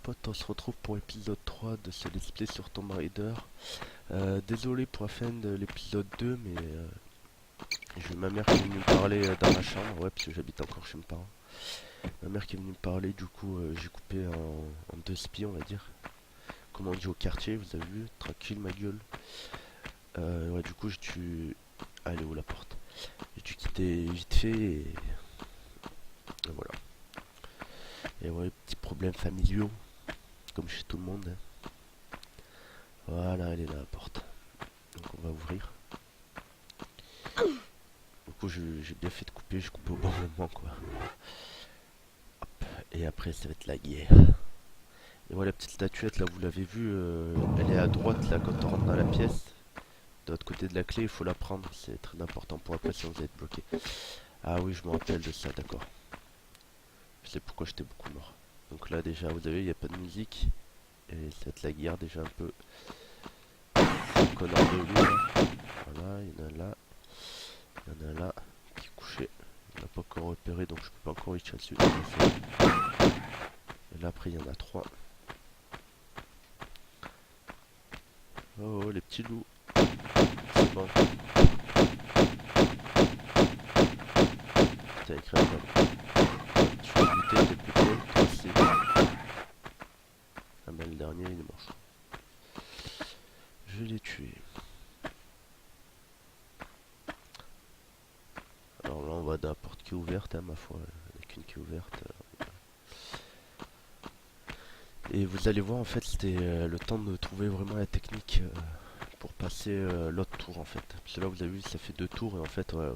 potes, on se retrouve pour l'épisode 3 de ce let's play sur Tomb Raider. Désolé pour la fin de l'épisode 2, mais j'ai ma mère qui est venue me parler dans ma chambre, ouais, parce que j'habite encore chez mes parents. Ma mère qui est venue me parler, du coup j'ai coupé en deux spies, on va dire. Comme on dit au quartier, vous avez vu, tranquille ma gueule. Ouais, du coup j'ai dû... Allez, où la porte? J'ai dû quitter vite fait et voilà. Et ouais, petits problèmes familiaux, comme chez tout le monde, hein. Voilà, elle est là la porte. Donc on va ouvrir. Du coup j'ai bien fait de couper, je coupe au bon moment quoi. Hop. Et après ça va être la guerre. Et voilà la petite statuette là, vous l'avez vue, elle est à droite là quand on rentre dans la pièce. De l'autre côté de la clé, il faut la prendre, c'est très important pour après si vous êtes bloqué. Ah oui, je me rappelle de ça, d'accord. Je sais pourquoi j'étais beaucoup mort. Donc là déjà, vous avez, il n'y a pas de musique. Et ça va être la guerre déjà un peu. Connard de loup là. Voilà, il y en a là. Il y en a là qui est couché. Il n'a pas encore repéré donc je peux pas encore y tirer dessus. Et là après il y en a trois. Oh, oh les petits loups. C'est bon. Putain, écrit un peu. Tu vas buter, t'es plus cool. Toi aussi. Ah ben le dernier il est mort. Je l'ai tué. Alors là on va dans la porte qui est ouverte, hein, ma foi. Il n'y a qu'une qui est ouverte. Et vous allez voir en fait c'était le temps de trouver vraiment la technique pour passer l'autre tour en fait. Parce que là vous avez vu ça fait deux tours et en fait on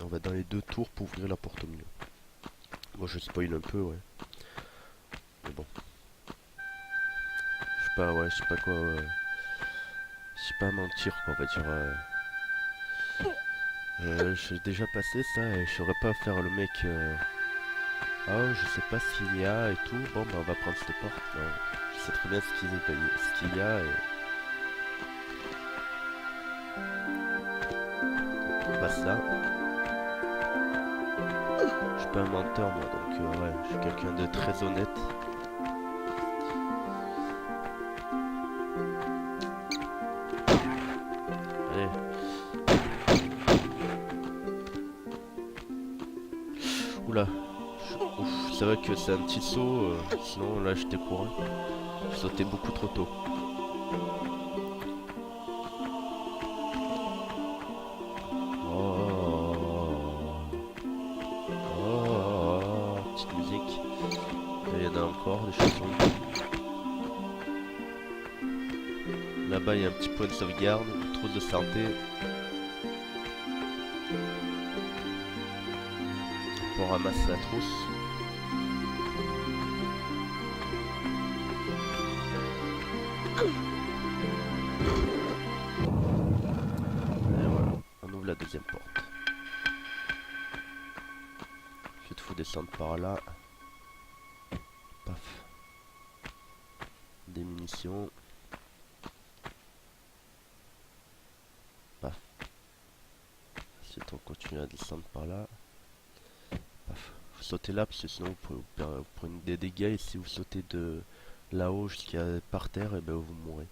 va dans les deux tours pour ouvrir la porte au milieu. Moi je spoil un peu ouais. Mais bon. Je sais pas ouais, je sais pas quoi. Je sais pas mentir quoi on va dire. J'ai déjà passé ça et je saurais pas faire le mec. Oh je sais pas s'il y a et tout. Bon bah on va prendre cette porte. Non, je sais très bien ce qu'il y a et on passe là. Je suis pas un menteur moi donc ouais, je suis quelqu'un de très honnête. Allez. Oula. Ouf, c'est vrai que c'est un petit saut, sinon là j'étais couru. Je sautais beaucoup trop tôt. Oh, petite musique. Il y en a encore des chansons. Là-bas il y a un petit point de sauvegarde, une trousse de santé. Pour ramasser la trousse. Et voilà, on ouvre la deuxième porte. Ensuite faut descendre par là. Paf. Des munitions. Paf. Ensuite on continue à descendre par là. Paf. Vous sautez là parce que sinon vous prenez des dégâts et si vous sautez de là-haut jusqu'à par terre et ben vous mourrez.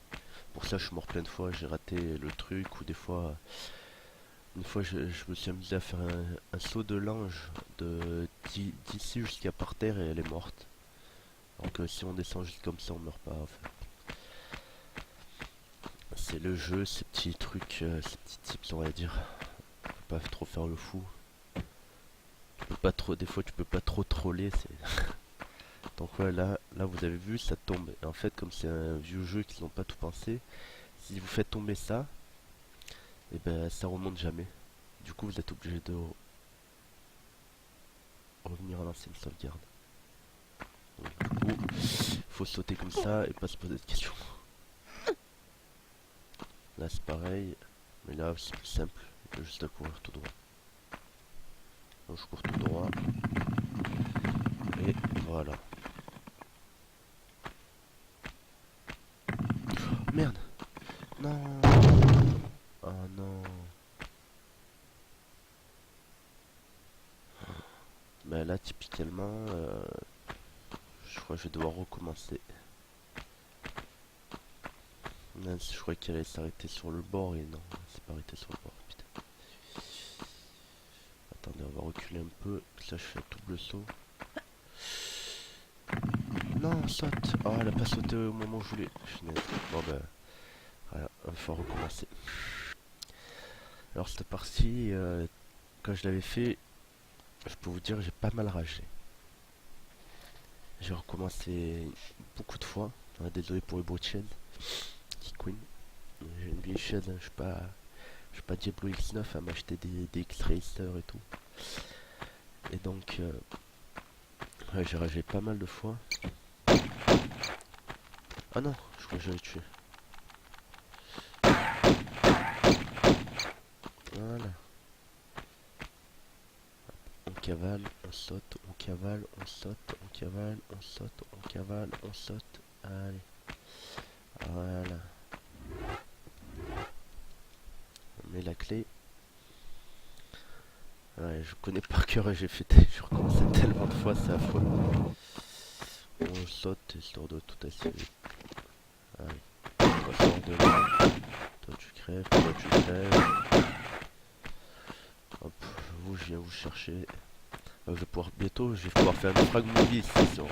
Pour ça je suis mort plein de fois, j'ai raté le truc ou des fois une fois je me suis amusé à faire un saut de l'ange d'ici jusqu'à par terre et elle est morte. Donc si on descend juste comme ça on meurt pas en fait. C'est le jeu, ces petits trucs, ces petits tips on va dire. Faut pas trop faire le fou. Tu peux pas trop, des fois tu peux pas trop troller. Donc ouais là vous avez vu ça tombe. Et en fait comme c'est un vieux jeu qu'ils n'ont pas tout pensé, si vous faites tomber ça, et ben ça remonte jamais. Du coup vous êtes obligé de revenir à l'ancienne sauvegarde. Donc, du coup, faut sauter comme ça et pas se poser de questions. Là c'est pareil, mais là c'est plus simple, il y a juste à courir tout droit. Donc je cours tout droit. Et voilà. Merde. Non. Oh non. Mais là typiquement Je crois que je vais devoir recommencer. Mince, je crois qu'elle allait s'arrêter sur le bord et non, elle s'est pas arrêtée sur le bord. Putain. Attendez, on va reculer un peu. Ça, je fais un double saut. Non, saute. Oh, elle a pas sauté au moment où je voulais. Bon, bah, voilà, il va falloir recommencer. Alors, cette partie, quand je l'avais fait, je peux vous dire, j'ai pas mal ragé. J'ai recommencé beaucoup de fois. Désolé pour le bruit de chaîne. Queen. J'ai une vieille chaîne, je suis pas Diablo X9 à m'acheter des X-Tracer et tout. Et donc, ouais, j'ai ragé pas mal de fois. Ah non, je crois que j'avais tué. Voilà. On cavale, on saute, on cavale, on saute, on cavale, on saute, on cavale, on saute. Allez. Voilà. On met la clé. Ouais, je connais par cœur et j'ai recommencé tellement de fois, c'est affreux. On saute histoire de tout assurer. Allez. Toi sors de là. Toi tu crèves, toi tu crèves. Hop, vous je viens vous chercher. Je vais pouvoir bientôt, je vais pouvoir faire une frag movie ici sur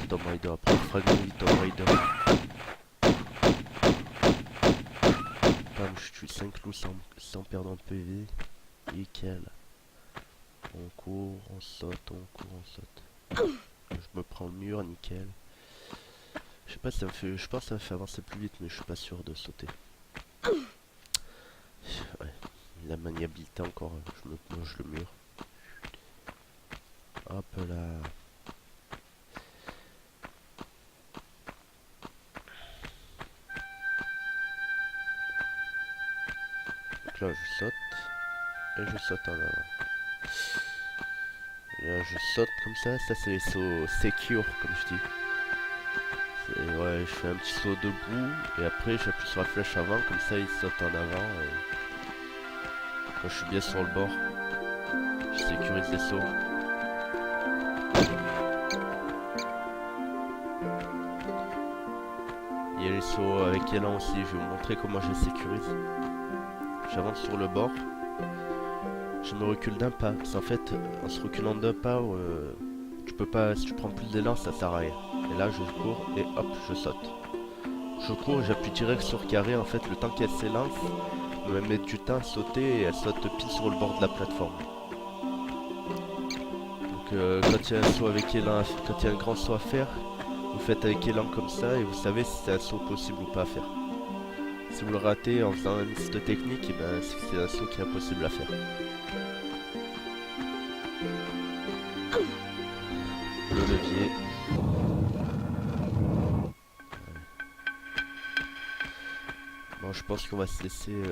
Tomb Raider. Après frag movie Tomb Raider. Bam, je tue 5 loups sans perdre un PV. Nickel. On court, on saute, on court, on saute. Je me prends le mur, nickel. Je sais pas si ça me fait. Je pense que ça me fait avancer plus vite, mais je suis pas sûr de sauter. Ouais. La maniabilité encore, je me mange le mur. Hop là. Donc là je saute. Et je saute en avant. Et là je saute comme ça c'est les sauts secure comme je dis. Ouais, je fais un petit saut debout et après j'appuie sur la flèche avant, comme ça il saute en avant et quand je suis bien sur le bord, je sécurise les sauts. Il y a les sauts avec élan aussi, je vais vous montrer comment je les sécurise. J'avance sur le bord, je me recule d'un pas, parce qu'en fait en se reculant d'un pas, tu peux pas, si tu prends plus d'élan ça sert à rien. Et là je cours et hop je saute. Je cours et j'appuie direct sur carré, en fait le temps qu'elle s'élance, me mettre du temps à sauter et elle saute pile sur le bord de la plateforme. Donc quand il y a un saut avec élan, quand il y a un grand saut à faire, vous faites avec élan comme ça et vous savez si c'est un saut possible ou pas à faire. Si vous le ratez en faisant une liste technique, et ben c'est un saut qui est impossible à faire. Le levier. Bon, je pense qu'on va se laisser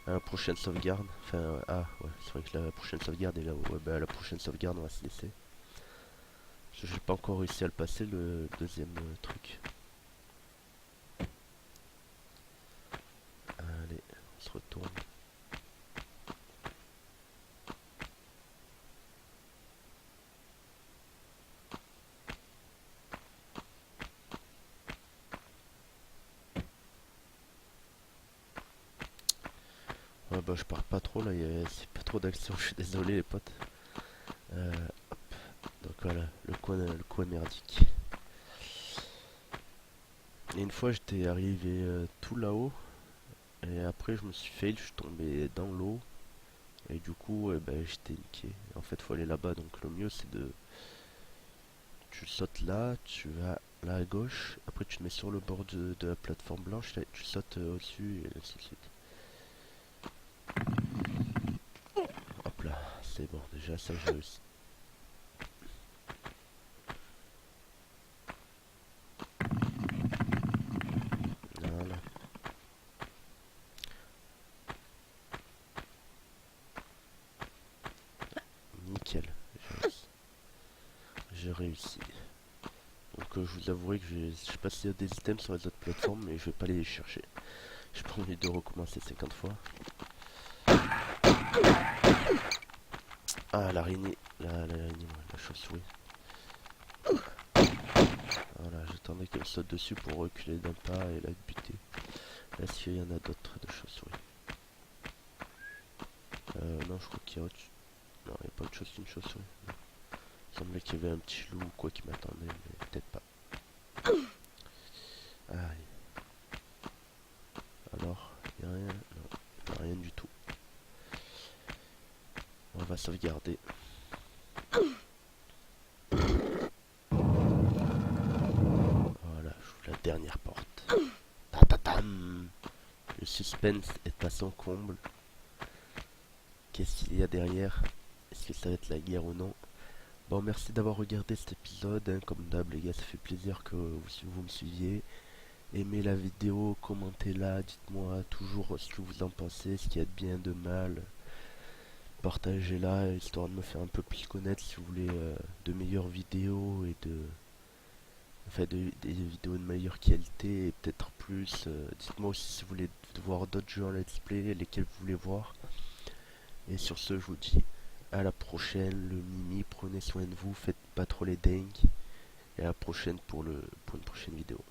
à la prochaine sauvegarde. Enfin, ah ouais, c'est vrai que la prochaine sauvegarde est là. Ouais, bah à la prochaine sauvegarde, on va se laisser. Parce que j'ai pas encore réussi à le passer, le deuxième truc. Allez, on se retourne. Ouais, bah je pars pas trop là, c'est pas trop d'action, je suis désolé les potes. Hop. Donc voilà, le coin merdique. Et une fois j'étais arrivé tout là-haut, et après je me suis fail, je suis tombé dans l'eau, et du coup ben, j'étais niqué. En fait faut aller là-bas, donc le mieux c'est de... Tu sautes là, tu vas là à gauche, après tu te mets sur le bord de la plateforme blanche, là, tu sautes au-dessus, et ainsi de suite. Hop là, c'est bon, déjà ça j'ai réussi. Voilà. Nickel, j'ai réussi. Donc je vous avouerai que je sais pas s'il y a des items sur les autres plateformes, mais je vais pas les chercher. J'ai pas envie de recommencer 50 fois. Ah l'araignée, la chauve-souris. faudrait qu'elle saute dessus pour reculer d'un pas et la buter. Est-ce qu'il y en a d'autres de chauves-souris? Non, je crois qu'il y a autre... Non, il n'y a pas autre chose qu'une chauve-souris. Il semblait qu'il y avait un petit loup ou quoi qui m'attendait, mais peut-être pas. Aïe. Alors, il n'y a rien? Non, il n'y a rien du tout. On va sauvegarder. Voilà, j'ouvre la dernière porte. Ta-ta-tam. Le suspense est à son comble. Qu'est-ce qu'il y a derrière? Est-ce que ça va être la guerre ou non? Bon, merci d'avoir regardé cet épisode. Hein. Comme d'hab, les gars, ça fait plaisir que vous me suiviez. Aimez la vidéo, commentez-la, dites-moi toujours ce que vous en pensez, ce qu'il y a de bien, de mal. Partagez-la, histoire de me faire un peu plus connaître si vous voulez de meilleures vidéos et enfin des vidéos de meilleure qualité et peut-être plus. Dites-moi aussi si vous voulez voir d'autres jeux en let's play, lesquels vous voulez voir. Et sur ce, je vous dis à la prochaine, le Mimi, prenez soin de vous, faites pas trop les dingues. Et à la prochaine pour une prochaine vidéo.